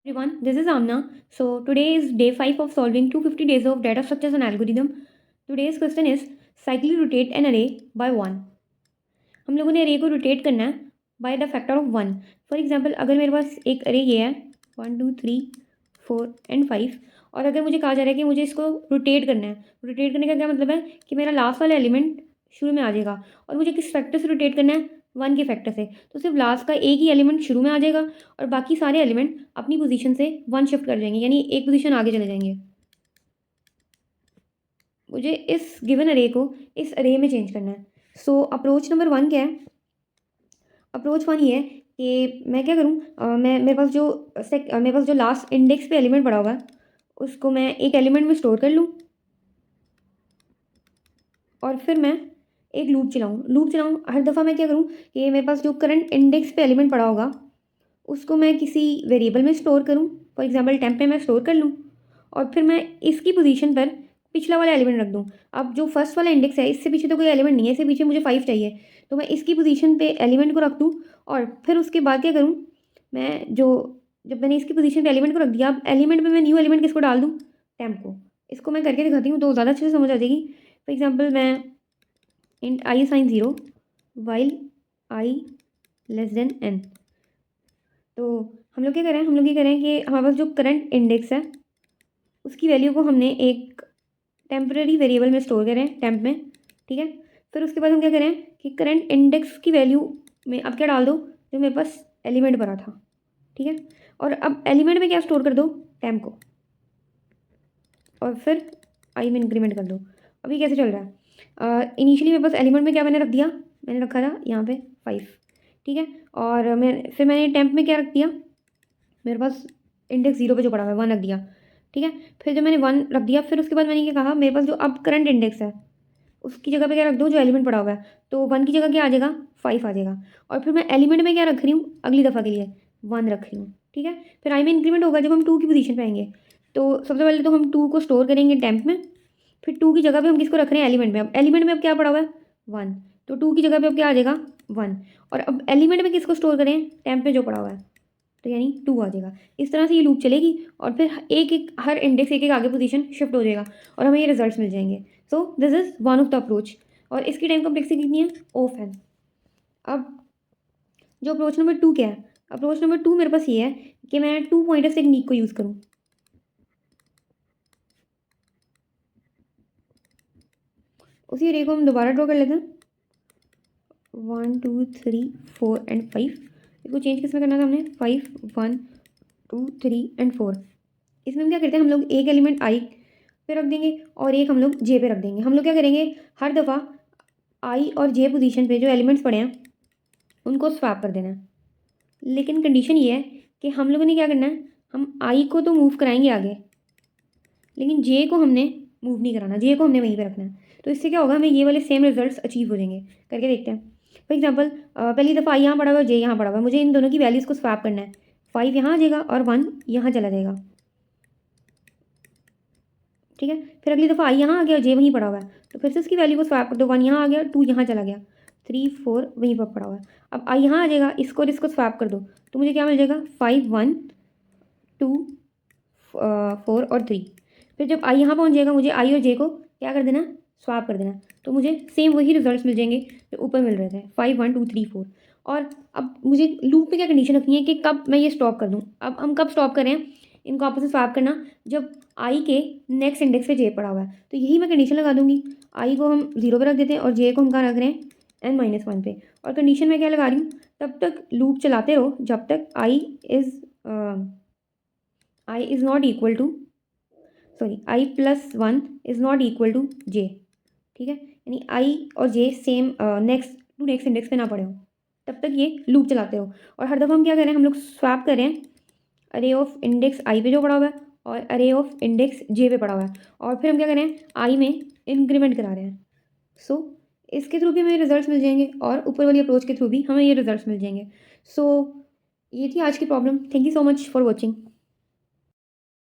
Everyone, this is Amna. So today is day 5 of solving 250 days of data structures and algorithm. Today's question is cyclically rotate an array by 1. हम लोगों ने array को rotate करना है by the factor of 1. For example, अगर मेरे पास एक array ये है 1 2 3 4 and 5 और अगर मुझे कहा जा रहा है कि मुझे इसको रोटेट करना है, रोटेट करने का क्या मतलब है कि मेरा लास्ट वाला एलिमेंट शुरू में आ जाएगा और मुझे किस फैक्टर से रोटेट करना है, 1 के फैक्टर से। तो सिर्फ लास्ट का एक ही एलिमेंट शुरू में आ जाएगा और बाकी सारे एलिमेंट अपनी पोजीशन से 1 शिफ्ट कर जाएंगे, यानी एक पोजीशन आगे चले जाएंगे। मुझे इस गिवन अरे को इस अरे में चेंज करना है। सो अप्रोच नंबर 1 क्या है? अप्रोच 1 ये है कि मैं क्या करूँ, मेरे पास जो लास्ट इंडेक्स पे एलिमेंट पड़ा हुआ है उसको मैं एक एलिमेंट में स्टोर कर लूँ और फिर मैं एक लूप चलाऊँ। हर दफ़ा मैं क्या करूँ कि मेरे पास जो करंट इंडेक्स पे एलिमेंट पड़ा होगा उसको मैं किसी वेरिएबल में स्टोर करूँ। फॉर एग्जांपल टेम्प में मैं स्टोर कर लूँ और फिर मैं इसकी पोजीशन पर पिछला वाला एलिमेंट रख दूँ। अब जो फर्स्ट वाला इंडेक्स है इससे पीछे तो कोई एलिमेंट नहीं है, इससे पीछे मुझे 5 चाहिए, तो मैं इसकी पोजीशन पे एलिमेंट को रख दूँ और फिर उसके बाद क्या करूँ, मैं जब मैंने इसकी पोजीशन पे एलिमेंट को रख दिया, अब एलिमेंट में मैं न्यू एलिमेंट किसको डाल दूँ, टेम्प को। इसको मैं करके दिखाती हूँ तो ज़्यादा अच्छे से समझ आ जाएगी। For example main int I sign 0 while I less than N. तो हम लोग क्या करें, हम लोग ये करें कि हमारे पास जो करंट इंडेक्स है उसकी वैल्यू को हमने एक टेम्पररी वेरिएबल में स्टोर करें, टेम्प में, ठीक है। फिर उसके बाद हम क्या करें कि करंट इंडेक्स की वैल्यू में अब क्या डाल दो, जो मेरे पास एलिमेंट भरा था, ठीक है। और अब एलिमेंट में क्या स्टोर कर दो, टेम्प को, और फिर आई में इंक्रीमेंट कर दो। अभी कैसे चल रहा है, इनिशियली मेरे पास एलिमेंट में क्या मैंने रख दिया, मैंने रखा था यहाँ पे 5, ठीक है। और मैंने टेम्प में क्या रख दिया, मेरे पास इंडेक्स 0 पे जो पड़ा हुआ है 1 रख दिया, ठीक है। फिर जब मैंने 1 रख दिया फिर उसके बाद मैंने क्या कहा, मेरे पास जो अब करंट इंडेक्स है उसकी जगह पे क्या रख दो, जो एलिमेंट पड़ा हुआ है, तो 1 की जगह क्या आ जाएगा, 5 आ जाएगा। और फिर मैं एलिमेंट में क्या रख रही हूँ अगली दफ़ा के लिए, 1 रख रही हूँ, ठीक है। फिर आई में इंक्रीमेंट होगा जब हम 2 की पोजीशन पे आएंगे। तो सबसे पहले तो हम 2 को स्टोर करेंगे टेम्प में, फिर 2 की जगह पे हम किसको रख रहे हैं, एलिमेंट में। अब एलिमेंट में अब क्या पड़ा हुआ है, 1, तो 2 की जगह पे अब क्या आ जाएगा, 1। और अब एलिमेंट में किसको स्टोर करें, टेम्प में जो पड़ा हुआ है, तो यानी 2 आ जाएगा। इस तरह से ये लूप चलेगी और फिर एक एक हर इंडेक्स एक एक आगे पोजीशन शिफ्ट हो जाएगा और हमें ये रिजल्ट्स मिल जाएंगे। So this is one of the approach और इसकी टाइम कॉम्प्लेक्सिटी कितनी है, ऑफ है। अब जो अप्रोच नंबर 2 क्या है, अप्रोच नंबर 2 मेरे पास ये है कि मैं 2 पॉइंटर्स टेक्निक को यूज़ करूँ। उसी अरे को हम दोबारा ड्रॉ कर लेते हैं, 1 2 3 4 एंड 5। इसको चेंज किस में करना था हमने, 5 1 2 3 एंड 4। इसमें हम क्या करते हैं, हम लोग एक एलिमेंट आई पे रख देंगे और एक हम लोग जे पे रख देंगे। हम लोग क्या करेंगे, हर दफ़ा आई और जे पोजीशन पे जो एलिमेंट्स पड़े हैं उनको स्वैप कर देना है। लेकिन कंडीशन ये है कि हम लोगों ने क्या करना है, हम आई को तो मूव कराएंगे आगे, लेकिन जे को हमने मूव नहीं कराना, जे को हमने वहीं पे रखना है। तो इससे क्या होगा, हमें ये वाले सेम रिजल्ट्स अचीव हो जाएंगे। करके देखते हैं। फॉर एग्जाम्पल पहली दफ़ा आई यहाँ पड़ा हुआ है, जे यहाँ पड़ा हुआ है, मुझे इन दोनों की वैल्यूज़ को स्वैप करना है। 5 यहाँ आ जाएगा और 1 यहाँ चला जाएगा, ठीक है। फिर अगली दफ़ा आई यहाँ आ गया, जे वहीं पड़ा हुआ है, तो फिर से इसकी वैल्यू को स्वैप कर दो, 1 यहाँ आ गया, 2 यहाँ चला गया, 3 4 वहीं पर पड़ा हुआ है। अब आई यहाँ आ जाएगा, इसको और इसको स्वैप कर दो, तो मुझे क्या मिल जाएगा, 5 1 2 4 और 3। फिर जब आई यहाँ पहुँच जाएगा, मुझे आई और जे को क्या कर देना, स्वैप कर देना, तो मुझे सेम वही रिजल्ट्स मिल जाएंगे जो ऊपर मिल रहे थे, 5 1 2 3 4। और अब मुझे लूप में क्या कंडीशन रखनी है कि कब मैं ये स्टॉप कर दूँ। अब हम कब स्टॉप करें इनको आपस में स्वैप करना, जब आई के नेक्स्ट इंडेक्स पे जे पड़ा हुआ है, तो यही मैं कंडीशन लगा दूंगी। आई को हम 0 पे रख देते हैं और जे को हम कहाँ रख रहे हैं, n-1 पे। और कंडीशन में क्या लगा रही हूँ, तब तक लूप चलाते रहो जब तक I is not equal to I plus 1 is not equal to J, ठीक है। यानी आई और जे सेम नेक्स्ट इंडेक्स पे ना पड़े हो, तब तक ये लूप चलाते हो। और हर दफ़ा हम क्या करें, हम लोग स्वैप करें अरे ऑफ इंडेक्स आई पे जो पड़ा हुआ है और अरे ऑफ इंडेक्स जे पे पड़ा हुआ है, और फिर हम क्या करें, आई में इंक्रीमेंट करा रहे हैं। सो इसके थ्रू भी हमें रिजल्ट्स मिल जाएंगे और ऊपर वाली अप्रोच के थ्रू भी हमें ये रिजल्ट्स मिल जाएंगे। सो ये थी आज की problem. Thank you so much for watching.